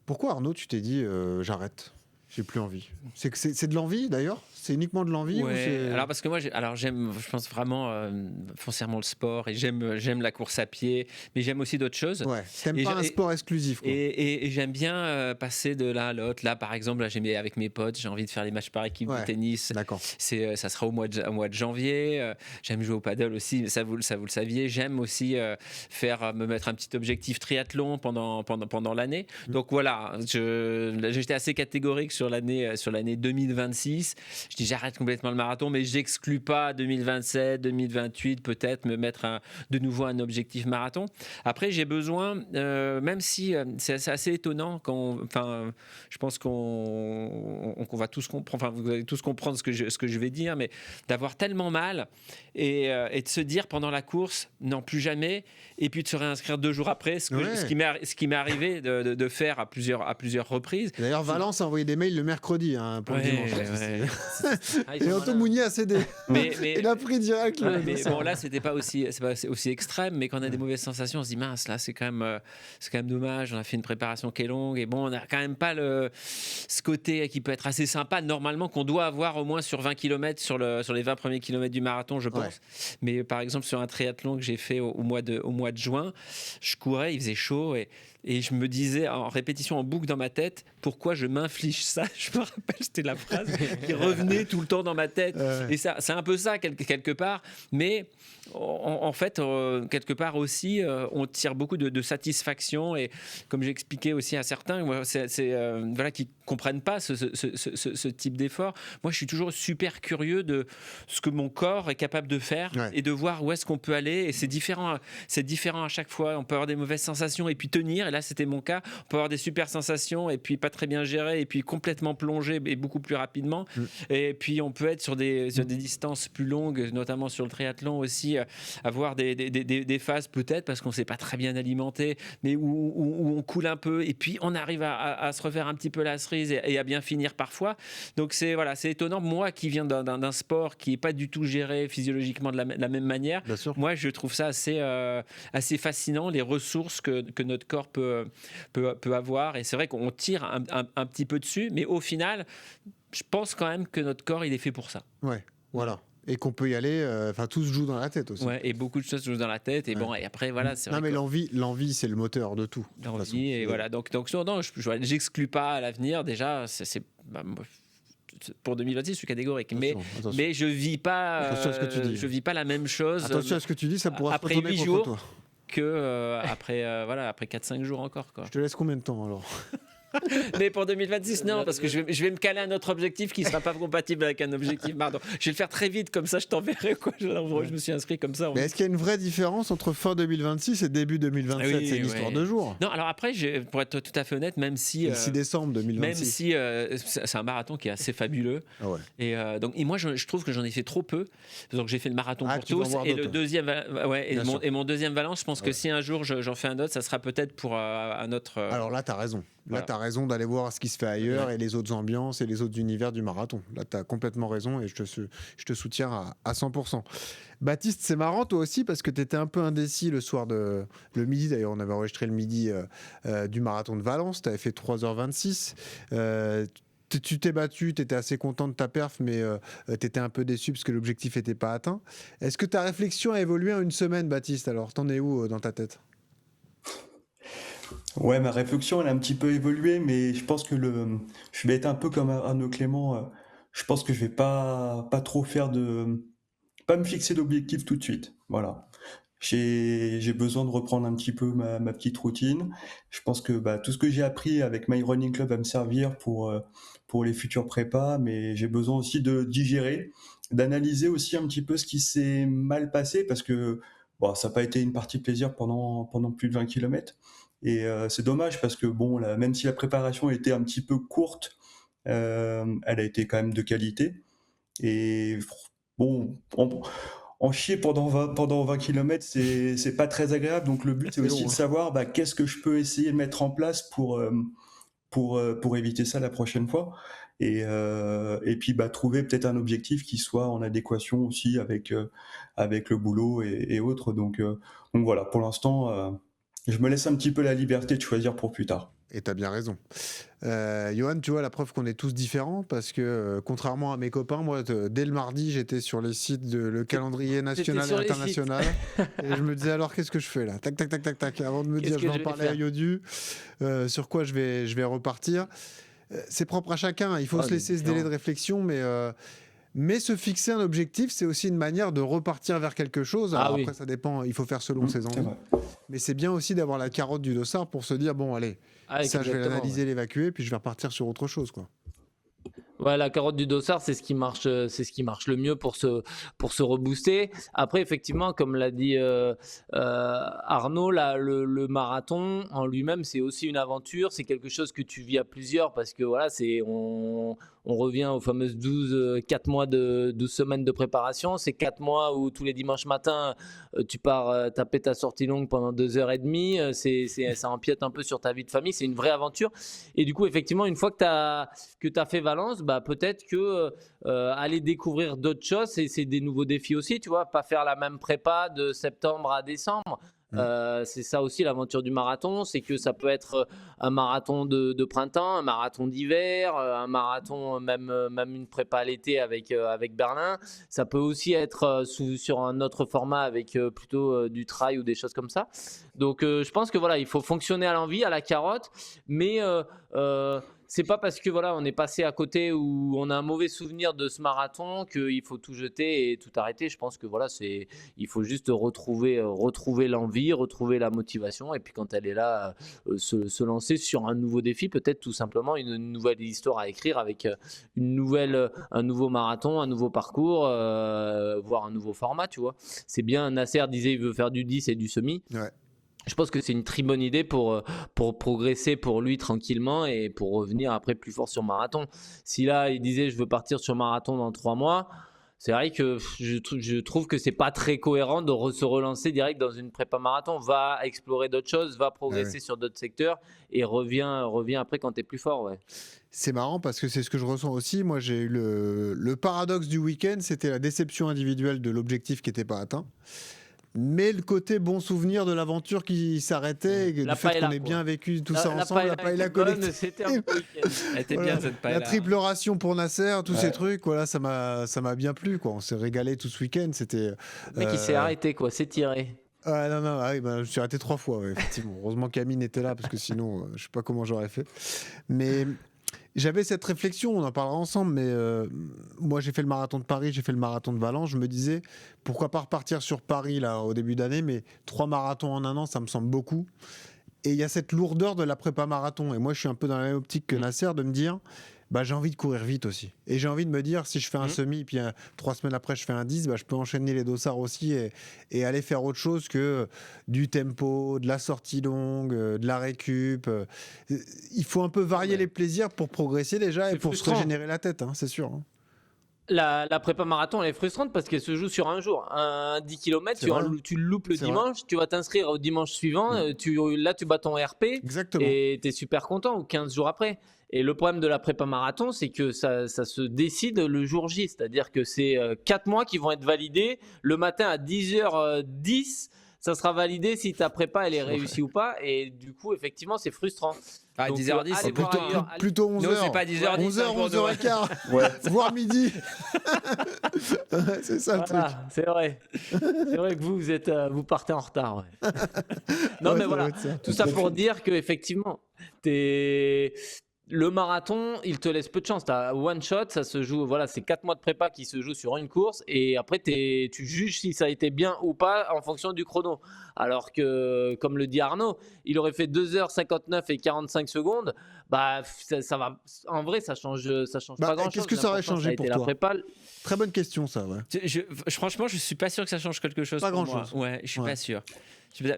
Pourquoi, Arnaud, tu t'es dit j'arrête, j'ai plus envie? C'est de l'envie, d'ailleurs? C'est uniquement de l'envie ou alors parce que moi, j'aime, je pense vraiment foncièrement le sport et j'aime la course à pied, mais j'aime aussi d'autres choses. Ouais. T'aimes pas un sport exclusif, quoi. Et j'aime bien passer de l'un à l'autre. Là, par exemple, avec mes potes, j'ai envie de faire des matchs par équipe de tennis. D'accord. Ça sera au mois de janvier. J'aime jouer au paddle aussi, ça vous le saviez. J'aime aussi me mettre un petit objectif triathlon pendant l'année. Donc voilà, j'étais assez catégorique sur l'année 2026. je dis j'arrête complètement le marathon, mais j'exclus pas 2027, 2028 peut-être me mettre de nouveau un objectif marathon. Après j'ai besoin, même si c'est assez étonnant je pense qu'on va tous comprendre, enfin vous allez tous comprendre ce que je vais dire, mais d'avoir tellement mal et de se dire pendant la course non plus jamais, et puis de se réinscrire 2 jours après, ce qui m'est arrivé de faire à plusieurs reprises. D'ailleurs, Valence a envoyé des mails le mercredi pour le dimanche. Et Anto Mounier a cédé. Il a pris direct. Mais bon, là, c'est pas aussi extrême, mais quand on a des mauvaises sensations, on se dit mince, là, c'est quand même dommage. On a fait une préparation qui est longue et bon, on n'a quand même pas ce côté qui peut être assez sympa normalement qu'on doit avoir au moins sur 20 km sur les 20 premiers kilomètres du marathon, je pense. Mais par exemple, sur un triathlon que j'ai fait au mois de juin, je courais, il faisait chaud et je me disais en répétition, en boucle dans ma tête, pourquoi je m'inflige ça? Je me rappelle, c'était la phrase qui revenait tout le temps dans ma tête. Et ça, c'est un peu ça quelque part. Mais en fait, quelque part aussi, on tire beaucoup de satisfaction. Et comme j'expliquais aussi à certains, qui comprennent pas ce type d'effort. Moi, je suis toujours super curieux de ce que mon corps est capable de faire et de voir où est-ce qu'on peut aller. Et c'est différent à chaque fois. On peut avoir des mauvaises sensations et puis tenir. Et là, c'était mon cas. On peut avoir des super sensations et puis pas très bien géré et puis complètement plongé et beaucoup plus rapidement. Et puis, on peut être sur des distances plus longues, notamment sur le triathlon aussi, avoir des phases peut-être parce qu'on ne s'est pas très bien alimenté, mais où on coule un peu et puis on arrive à se refaire un petit peu la cerise et à bien finir parfois. Donc, c'est étonnant. Moi qui viens d'un sport qui n'est pas du tout géré physiologiquement de la même manière, moi, je trouve ça assez fascinant, les ressources que notre corps peut avoir. Et c'est vrai qu'on tire un petit peu dessus, mais au final, je pense quand même que notre corps, il est fait pour ça. Ouais, voilà. Et qu'on peut y aller, tout se joue dans la tête aussi. Ouais, et beaucoup de choses se jouent dans la tête. Et bon, et après, voilà. C'est non, mais l'envie, c'est le moteur de tout. L'envie, et voilà. Donc non, j'exclus pas à l'avenir. Déjà, pour 2026, je suis catégorique. Attention. Mais je vis pas. Je vis pas la même chose. Attention à ce que tu dis, ça pourra après 8 jours que après 4-5 jours encore. Quoi. Je te laisse combien de temps alors? Mais pour 2026, non, parce que je vais me caler un autre objectif qui ne sera pas compatible avec un objectif marathon. Je vais le faire très vite, comme ça je t'enverrai. Je me suis inscrit comme ça. Mais est-ce qu'il y a une vraie différence entre fin 2026 et début 2027? C'est une histoire de jours. Non, alors après, pour être tout à fait honnête, même si... le 6 décembre 2026. Même si c'est un marathon qui est assez fabuleux. Et moi, je trouve que j'en ai fait trop peu. Donc j'ai fait le marathon pour tous. Et le deuxième, mon deuxième Valence, je pense que si un jour j'en fais un autre, ça sera peut-être pour un autre... Alors là, tu as raison. Là, tu as raison d'aller voir ce qui se fait ailleurs et les autres ambiances et les autres univers du marathon. Là, tu as complètement raison et je te soutiens à 100%. Baptiste, c'est marrant toi aussi parce que tu étais un peu indécis le soir le midi. D'ailleurs, on avait enregistré le midi du marathon de Valence. Tu avais fait 3h26. Tu t'es battu, tu étais assez content de ta perf, mais tu étais un peu déçu parce que l'objectif n'était pas atteint. Est-ce que ta réflexion a évolué en une semaine, Baptiste? Alors, t'en es où dans ta tête? Ouais, ma réflexion, elle a un petit peu évolué, mais je pense que je vais être un peu comme Arnaud Clément. Je pense que je vais pas trop pas me fixer d'objectifs tout de suite. Voilà. J'ai besoin de reprendre un petit peu ma petite routine. Je pense que tout ce que j'ai appris avec My Running Club va me servir pour les futurs prépas, mais j'ai besoin aussi de digérer, d'analyser aussi un petit peu ce qui s'est mal passé, parce que ça n'a pas été une partie plaisir pendant plus de 20 km. Et c'est dommage parce que même si la préparation était un petit peu courte, elle a été quand même de qualité. Et en chier pendant 20 km, c'est pas très agréable. Donc le but, c'est aussi de savoir qu'est-ce que je peux essayer de mettre en place pour éviter ça la prochaine fois. Et puis trouver peut-être un objectif qui soit en adéquation aussi avec le boulot et autres. Donc voilà, pour l'instant, je me laisse un petit peu la liberté de choisir pour plus tard. Et t'as bien raison. Johan, tu vois, la preuve qu'on est tous différents, parce que contrairement à mes copains, moi, dès le mardi, j'étais sur les sites le calendrier national et international. Et je me disais, alors, qu'est-ce que je fais là? Tac, tac, tac, tac, tac. Avant de me dire, je vais en parler à Yodu, sur quoi je vais repartir. C'est propre à chacun. Il faut se laisser ce délai de réflexion, mais se fixer un objectif, c'est aussi une manière de repartir vers quelque chose. Alors après, ça dépend, il faut faire selon ses envies. Mais c'est bien aussi d'avoir la carotte du dossard pour se dire, bon, allez, ça, je vais l'analyser, l'évacuer, puis je vais repartir sur autre chose, quoi. Ouais, la carotte du dossard, c'est ce qui marche le mieux pour se rebooster. Après, effectivement, comme l'a dit Arnaud, le marathon en lui-même, c'est aussi une aventure. C'est quelque chose que tu vis à plusieurs parce que voilà, on revient aux fameuses 4 mois 12 semaines de préparation. C'est 4 mois où tous les dimanches matins, tu pars taper ta sortie longue pendant 2h30. Ça empiète un peu sur ta vie de famille. C'est une vraie aventure. Et du coup, effectivement, une fois que tu as fait Valence, bah, peut-être que aller découvrir d'autres choses, c'est des nouveaux défis aussi, tu vois, pas faire la même prépa de septembre à décembre. C'est ça aussi l'aventure du marathon, c'est que ça peut être un marathon de printemps, un marathon d'hiver, un marathon même une prépa l'été avec Berlin. Ça peut aussi être sur un autre format avec plutôt du trail ou des choses comme ça. Donc je pense que voilà, il faut fonctionner à l'envie, à la carotte, mais c'est pas parce que voilà, on est passé à côté ou on a un mauvais souvenir de ce marathon qu'il faut tout jeter et tout arrêter. Je pense que voilà, il faut juste retrouver l'envie, retrouver la motivation et puis quand elle est là, se lancer sur un nouveau défi, peut-être tout simplement une nouvelle histoire à écrire avec un nouveau marathon, un nouveau parcours, voire un nouveau format, tu vois. C'est bien, Nasser disait il veut faire du 10 et du semi. Ouais. Je pense que c'est une très bonne idée pour progresser pour lui tranquillement et pour revenir après plus fort sur marathon. Si là, il disait je veux partir sur marathon dans 3 mois, c'est vrai que je trouve que c'est pas très cohérent de se relancer direct dans une prépa marathon. Va explorer d'autres choses, va progresser sur d'autres secteurs et reviens après quand tu es plus fort. Ouais. C'est marrant parce que c'est ce que je ressens aussi. Moi, j'ai eu le paradoxe du week-end, c'était la déception individuelle de l'objectif qui n'était pas atteint. Mais le côté bon souvenir de l'aventure qui s'arrêtait, du fait qu'on ait bien vécu tout ça ensemble, la paella collective. C'était un peu week-end. Elle était bien cette paella. La triple ration pour Nasser, tous ces trucs, voilà, ça m'a bien plu, quoi. On s'est régalé tout ce week-end. C'était. Le mec, il s'est arrêté, quoi. C'est tiré. Non, je me suis arrêté 3 fois, ouais, effectivement. Heureusement qu'Amine était là, parce que sinon, je sais pas comment j'aurais fait. Mais j'avais cette réflexion, on en parlera ensemble, mais moi j'ai fait le marathon de Paris, j'ai fait le marathon de Valence, je me disais, pourquoi pas repartir sur Paris là au début d'année, mais 3 marathons en un an, ça me semble beaucoup. Et il y a cette lourdeur de la prépa marathon, et moi je suis un peu dans la même optique que Nasser, de me dire, bah, j'ai envie de courir vite aussi. Et j'ai envie de me dire, si je fais un semi, puis 3 semaines après je fais un 10, bah, je peux enchaîner les dossards aussi et aller faire autre chose que du tempo, de la sortie longue, de la récup. Il faut un peu varier les plaisirs pour progresser déjà et pour se régénérer la tête, hein, c'est sûr. Hein. La prépa marathon, elle est frustrante parce qu'elle se joue sur un jour. Un 10 km, tu le loupes le dimanche, tu vas t'inscrire au dimanche suivant, là tu bats ton RP. Exactement. Et tu es super content, ou 15 jours après. Et le problème de la prépa marathon, c'est que ça se décide le jour J. C'est-à-dire que c'est 4 mois qui vont être validés. Le matin à 10h10, ça sera validé si ta prépa elle est réussie ou pas. Et du coup, effectivement, c'est frustrant. À 10h10, c'est plutôt 11h. Non, c'est pas 10h10. 11h, 11h15. Voire midi. C'est ça le truc. C'est vrai. C'est vrai que vous partez en retard. Ouais. Non, mais voilà. Tout ça pour dire qu'effectivement, le marathon, il te laisse peu de chance. Tu as one shot, ça se joue, voilà, c'est 4 mois de prépa qui se jouent sur une course et après tu juges si ça a été bien ou pas en fonction du chrono. Alors que, comme le dit Arnaud, il aurait fait 2h59 et 45 secondes, bah, ça va, en vrai, ça change pas grand-chose. Qu'est-ce que ça aurait changé pour toi prépa. Très bonne question, ça. Ouais. Franchement, je suis pas sûr que ça change quelque chose. Pas pour grand-chose. Moi. Ouais, je suis pas sûr.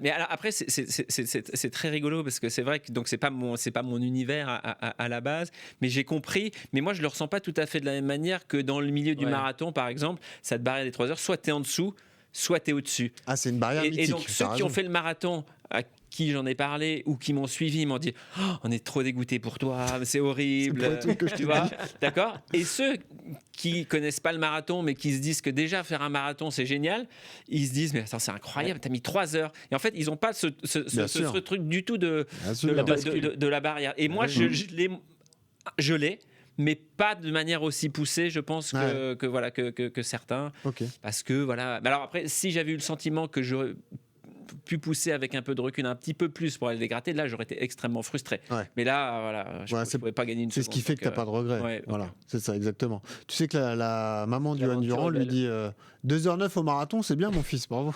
Mais alors, après, c'est très rigolo parce que c'est vrai que donc c'est pas mon univers à la base, mais j'ai compris. Mais moi, je le ressens pas tout à fait de la même manière que dans le milieu du marathon, par exemple. Ça te barrière des 3 heures, soit tu es en dessous, soit tu es au-dessus. Ah, c'est une barrière mythique. Et donc, ceux qui ont fait le marathon, à qui j'en ai parlé ou qui m'ont suivi, m'ont dit oh, on est trop dégoûté pour toi, c'est horrible. Tu vois, d'accord. Et ceux qui connaissent pas le marathon, mais qui se disent que déjà faire un marathon c'est génial, ils se disent mais attends, c'est incroyable, t'as mis 3 heures. Et en fait, ils ont pas ce truc du tout de la barrière. Et moi, je l'ai. Mais pas de manière aussi poussée, je pense, que certains. Okay. Parce que, voilà. Alors après, si j'avais eu le sentiment que j'aurais pu pousser avec un peu de recul un petit peu plus pour aller les gratter, là, j'aurais été extrêmement frustré. Ouais. Mais là, voilà, je ne pouvais pas gagner une seconde. C'est ce qui fait que tu n'as pas de regret. Voilà, c'est ça, exactement. Tu sais que la maman du Johan Durand lui dit 2h09 au marathon, c'est bien, mon fils, bravo.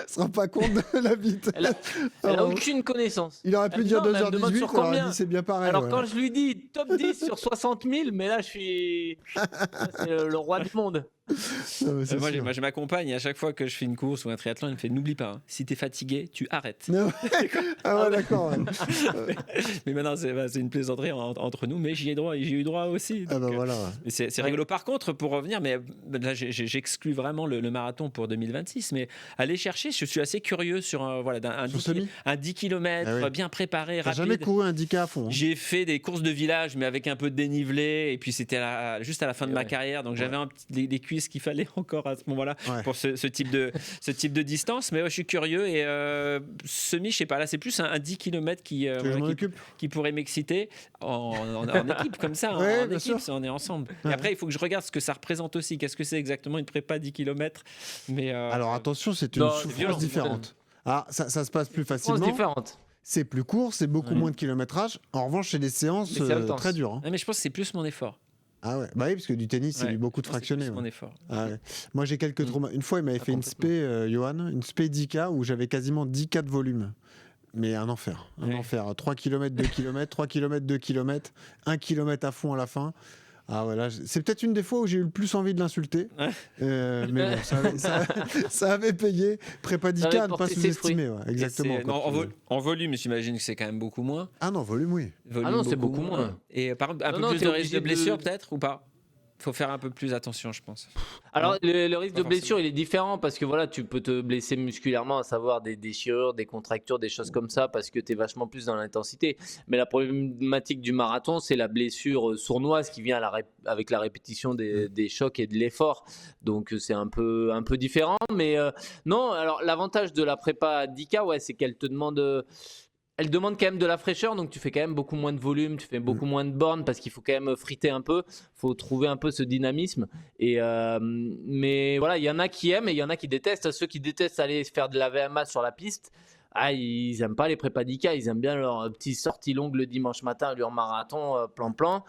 se rend pas compte de la vitesse. Elle a aucune connaissance. Il aurait pu dire Non, mais elle me demande 2h18, sur il aurait combien. dit c'est bien pareil. Alors ouais. quand je lui dis top 10 sur 60 000, mais là je suis c'est le roi du monde. Non, mais c'est Moi, sûr. je m'accompagne à chaque fois que je fais une course ou un triathlon, il me fait n'oublie pas, hein, si t'es fatigué, tu arrêtes. Non, ouais. Ah ouais, d'accord. Ouais. Mais maintenant, c'est une plaisanterie entre nous, mais j'y ai eu droit aussi. Ah bah donc, voilà. mais c'est rigolo. Par contre, pour revenir, mais là, j'exclus vraiment le marathon pour 2026, mais aller chercher, je suis assez curieux sur un Sur 10, semi un 10 km Ah oui. bien préparé, T'as rapide. jamais couru un 10K à fond. Hein. J'ai fait des courses de village, mais avec un peu de dénivelé, et puis c'était juste à la fin de ma Ouais. carrière, donc j'avais des cuisses qu'il fallait encore à ce moment-là Ouais. pour ce type de distance. Mais ouais, je suis curieux et semi, je sais pas, là c'est plus un 10 km Tu veux que je m'en occupe qui pourrait m'exciter en équipe comme ça, Ouais, en bien équipe, sûr. on est ensemble. Ouais. Et après, il faut que je regarde ce que ça représente aussi. Qu'est-ce que c'est exactement une prépa 10 km? Mais Alors attention, c'est une Non, souffrance violent. différente. Ah, ça se passe plus France facilement. différente. C'est plus court, c'est beaucoup Ouais. moins de kilométrage. En revanche, c'est des séances Mais c'est intense. très dures. Hein. non, mais je pense que c'est plus mon effort. Ah ouais, bah oui, parce que du tennis, c'est Ouais, du beaucoup de je pense que c'est fractionné. plus ouais. mon effort. Ah ouais. Moi, j'ai quelques traumas. Une fois, il m'avait Ah, fait une spé, Johan, une spé 10K où j'avais quasiment 10K de volume. Mais un enfer. Un Ouais. enfer. 3 km, 2 km, 3 km, 2 km, 1 km à fond à la fin. Ah ouais, là, c'est peut-être une des fois où j'ai eu le plus envie de l'insulter. Ouais. Mais bon, ça avait payé. Prépa 10K avait à ne pas porté ses sous-estimer. Ouais, Et exactement. c'est- non, quand tu- en volume, j'imagine que c'est quand même beaucoup moins. Ah non, volume, oui. Volume, Ah non, c'est beaucoup moins. Et par exemple, un Non, peu non, plus t'es de risque obligé de blessure de- peut-être ou pas? Faut faire un peu plus attention, je pense. Alors le risque Pas de blessure il est différent parce que voilà tu peux te blesser musculairement, à savoir des déchirures, des contractures, des choses comme ça parce que tu es vachement plus dans l'intensité. Mais la problématique du marathon c'est la blessure sournoise qui vient avec la répétition des chocs et de l'effort. Donc c'est un peu différent. Mais non, alors l'avantage de la prépa 10K ouais, c'est qu'elle te demande... Elle demande quand même de la fraîcheur, donc tu fais quand même beaucoup moins de volume, tu fais beaucoup moins de bornes parce qu'il faut quand même friter un peu, faut trouver un peu ce dynamisme. Et mais voilà, il y en a qui aiment et il y en a qui détestent. Ceux qui détestent aller faire de la VMA sur la piste, ils aiment pas les prépas 10K, ils aiment bien leur petite sortie longue le dimanche matin, leur marathon plan.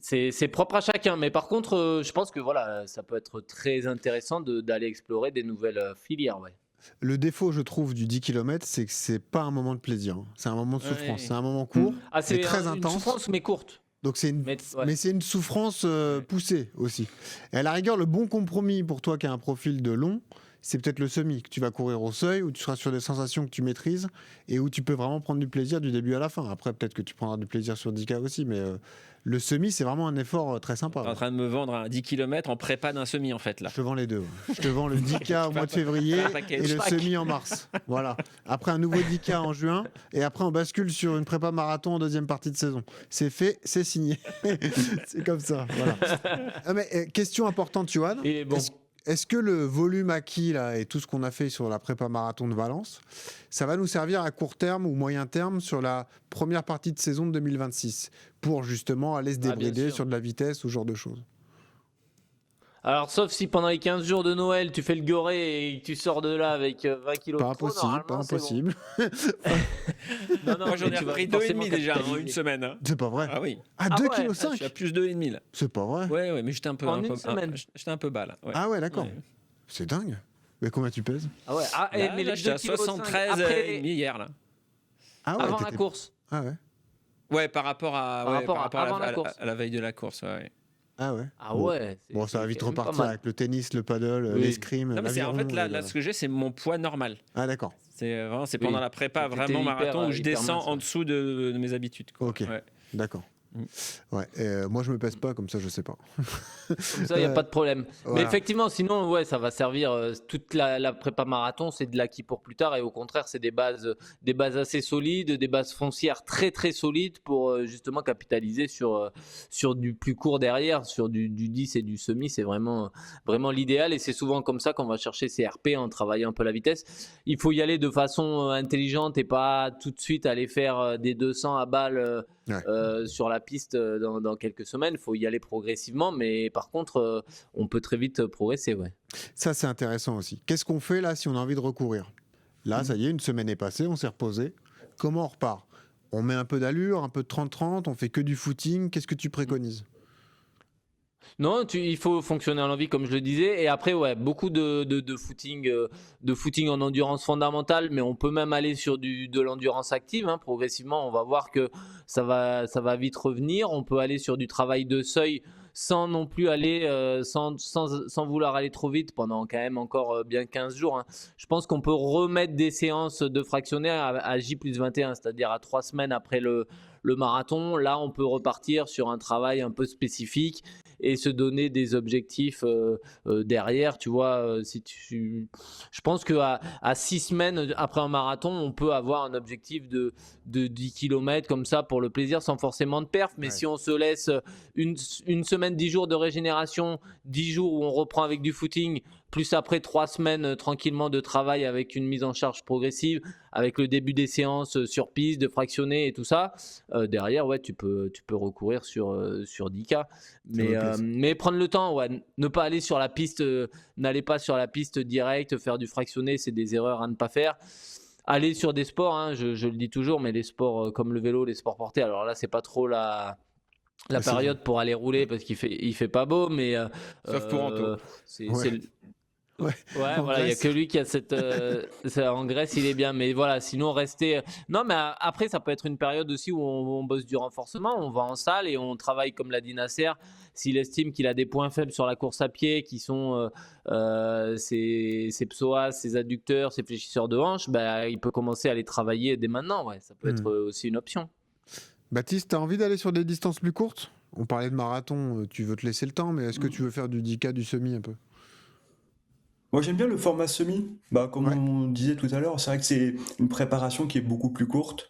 C'est propre à chacun, mais par contre, je pense que voilà, ça peut être très intéressant d'aller explorer des nouvelles filières. Ouais. Le défaut, je trouve, du 10 km, c'est que c'est pas un moment de plaisir. Hein. C'est un moment de souffrance. Ouais. C'est un moment court. Ah, C'est très une intense. souffrance mais courte. Donc c'est une... Mais, ouais. Mais c'est une souffrance poussée aussi. Et à la rigueur, le bon compromis pour toi qui as un profil de long, c'est peut-être le semi, que tu vas courir au seuil, où tu seras sur des sensations que tu maîtrises et où tu peux vraiment prendre du plaisir du début à la fin. Après, peut-être que tu prendras du plaisir sur 10K aussi, mais le semi, c'est vraiment un effort très sympa. T'es en train de me vendre un 10 km en prépa d'un semi en fait là. Je te vends les deux. Ouais. Je te vends le 10K au mois de février Un paquet. et le Pack. semi en mars. Voilà. Après un nouveau 10K en juin et après on bascule sur une prépa marathon en deuxième partie de saison. C'est fait, c'est signé. C'est comme ça. Voilà. Ah, mais, question importante, Johan. Et bon. Est-ce que le volume acquis là, et tout ce qu'on a fait sur la prépa marathon de Valence, ça va nous servir à court terme ou moyen terme sur la première partie de saison de 2026 pour justement aller se Ah, bien débrider sûr. sur de la vitesse ou ce genre de choses? Alors, sauf si pendant les 15 jours de Noël, tu fais le goré et que tu sors de là avec 20 kilos Pas de trop, impossible, normalement, pas c'est bon. impossible. Non, non, Moi j'en mais ai tu vas repris forcément 2,5 déjà en capitaliser. une semaine. Hein. C'est pas vrai. Ah oui. Ah, Ah 2,5 ouais, kg. Je suis à plus de 2,5 là. C'est pas vrai. Ouais, mais j'étais un peu. En une semaine. J'étais un peu bas là. Ouais. Ah ouais, d'accord. Ouais. C'est dingue. Mais combien tu pèses? Ah ouais, ah, Là, mais là, les j'étais 2 à kilos 73 après, et demi hier là. Ah ouais, avant la t'étais- course. Ah ouais. Ouais, par rapport à, Par ouais, rapport par à rapport avant la à course. à la veille de la course. Ouais. Ah ouais. Ah Bon. ouais. Bon, ça va vite quand même pas repartir mal. avec le tennis, le paddle, Oui. l'escrime, Non, mais c'est en fait l'aviron. là, ce que j'ai, c'est mon poids normal. Ah d'accord. C'est vraiment, c'est Oui. pendant la prépa T'étais vraiment hyper, marathon où je hyper descends mince, en ouais. dessous de mes habitudes. Quoi. Ok. Ouais. D'accord. Mm. Ouais. Moi je me pèse pas, comme ça je sais pas. Comme ça, il n'y a pas de problème. Mais Voilà. effectivement, sinon, ouais, ça va servir. Toute la prépa marathon, c'est de l'acquis pour plus tard. Et au contraire, c'est des bases assez solides, des bases foncières très, très solides pour justement capitaliser sur du plus court derrière, sur du 10 et du semi. C'est vraiment l'idéal. Et c'est souvent comme ça qu'on va chercher ses RP en travaillant un peu la vitesse. Il faut y aller de façon intelligente et pas tout de suite aller faire des 200 à balle. Sur la piste dans quelques semaines, il faut y aller progressivement, mais par contre, on peut très vite progresser. Ouais. Ça c'est intéressant aussi. Qu'est-ce qu'on fait là si on a envie de recourir? Là, ça y est, une semaine est passée, on s'est reposé. Comment on repart? On met un peu d'allure, un peu de 30-30, on fait que du footing. Qu'est-ce que tu préconises? Non, il faut fonctionner à l'envie, comme je le disais. Et après, ouais, beaucoup de footing en endurance fondamentale, mais on peut même aller sur de l'endurance active. Hein. Progressivement, on va voir que ça va vite revenir. On peut aller sur du travail de seuil sans non plus aller, sans vouloir aller trop vite pendant quand même encore bien 15 jours. Hein. Je pense qu'on peut remettre des séances de fractionnaire à J+21, c'est-à-dire à 3 semaines après le marathon. Là, on peut repartir sur un travail un peu spécifique et se donner des objectifs derrière, tu vois. Je pense qu'à 6 semaines après un marathon, on peut avoir un objectif de 10 km comme ça pour le plaisir sans forcément de perf. Mais si on se laisse une semaine, 10 jours de régénération, 10 jours où on reprend avec du footing, plus après 3 semaines tranquillement de travail avec une mise en charge progressive, avec le début des séances sur piste, de fractionner et tout ça, derrière, ouais, tu peux recourir sur 10K. Mais prendre le temps, ouais, ne pas aller sur la piste, n'allez pas sur la piste directe, faire du fractionné, c'est des erreurs à ne pas faire. Aller sur des sports, hein, je le dis toujours, mais les sports comme le vélo, les sports portés, alors là, c'est pas trop la période pour aller rouler parce qu'il fait pas beau, mais sauf pour Anto. Ouais, voilà, il n'y a que lui qui a cette. En Grèce, il est bien, mais voilà, sinon rester. Non, mais après, ça peut être une période aussi où on bosse du renforcement, on va en salle et on travaille comme l'a dit Nasser. S'il estime qu'il a des points faibles sur la course à pied, qui sont ses psoas, ses adducteurs, ses fléchisseurs de hanches, bah, il peut commencer à les travailler dès maintenant. Ouais, ça peut être aussi une option. Baptiste, tu as envie d'aller sur des distances plus courtes ? On parlait de marathon, tu veux te laisser le temps, mais est-ce que tu veux faire du 10K, du semi un peu ? Moi, j'aime bien le format semi. Comme on disait tout à l'heure, c'est vrai que c'est une préparation qui est beaucoup plus courte.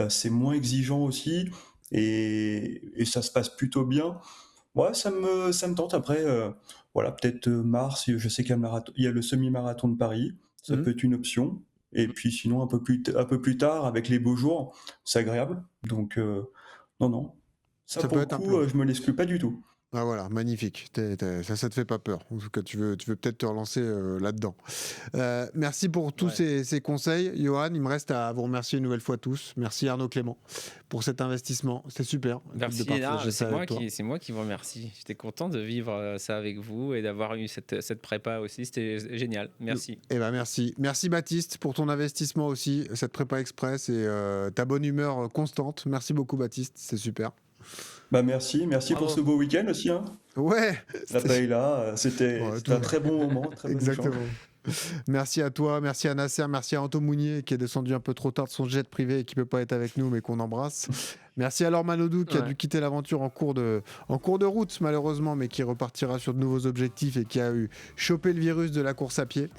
C'est moins exigeant aussi. Et ça se passe plutôt bien. Ouais, ça me tente. Après, voilà, peut-être mars, je sais qu'il y a il y a le semi-marathon de Paris. Ça peut être une option. Et puis sinon, un peu plus tard, avec les beaux jours, c'est agréable. Donc, non. Ça pour peut le être un coup, plan. je me l'exclus pas du tout. Ah voilà, magnifique. Ça te fait pas peur. En tout cas, tu veux peut-être te relancer là-dedans. Merci pour tous ces conseils. Johan, il me reste à vous remercier une nouvelle fois tous. Merci Arnaud Clément pour cet investissement. C'est super. Merci, c'est moi qui vous remercie. J'étais content de vivre ça avec vous et d'avoir eu cette prépa aussi. C'était génial. Merci. Eh ben merci. Merci Baptiste pour ton investissement aussi, cette prépa express et ta bonne humeur constante. Merci beaucoup Baptiste, c'est super. Merci pour ce beau week-end aussi. Hein. Ouais. La paella, c'était un très bon moment. Très exactement. Merci à toi, merci à Nasser, merci à Anto Mounier qui est descendu un peu trop tard de son jet privé et qui peut pas être avec nous mais qu'on embrasse. Merci à Laure Manodou qui a dû quitter l'aventure en cours de route malheureusement mais qui repartira sur de nouveaux objectifs et qui a eu chopé le virus de la course à pied.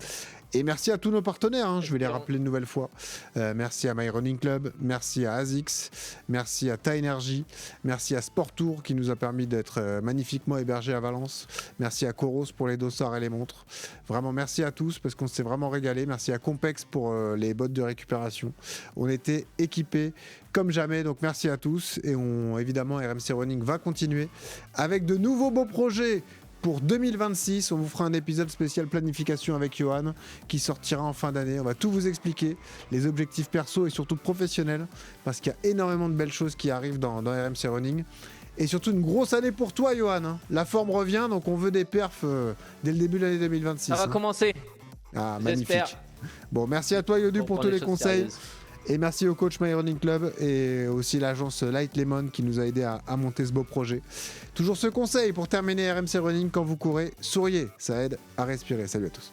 Et merci à tous nos partenaires, je vais les rappeler une nouvelle fois. Merci à My Running Club, merci à ASICS, merci à Ta Energy, merci à Sport Tour qui nous a permis d'être magnifiquement hébergés à Valence. Merci à Coros pour les dossards et les montres. Vraiment merci à tous parce qu'on s'est vraiment régalé. Merci à Compex pour les bottes de récupération. On était équipés comme jamais, donc merci à tous. Et évidemment, RMC Running va continuer avec de nouveaux beaux projets. Pour 2026, on vous fera un épisode spécial planification avec Johan qui sortira en fin d'année. On va tout vous expliquer, les objectifs perso et surtout professionnels, parce qu'il y a énormément de belles choses qui arrivent dans RMC Running. Et surtout une grosse année pour toi, Johan. La forme revient, donc on veut des perfs dès le début de l'année 2026. Ça va commencer. Ah, magnifique. Bon, merci à toi, Yodu, pour tous les conseils. Sérieuses. Et merci au coach My Running Club et aussi l'agence Light Lemon qui nous a aidé à monter ce beau projet. Toujours ce conseil pour terminer RMC Running, quand vous courez, souriez, ça aide à respirer. Salut à tous.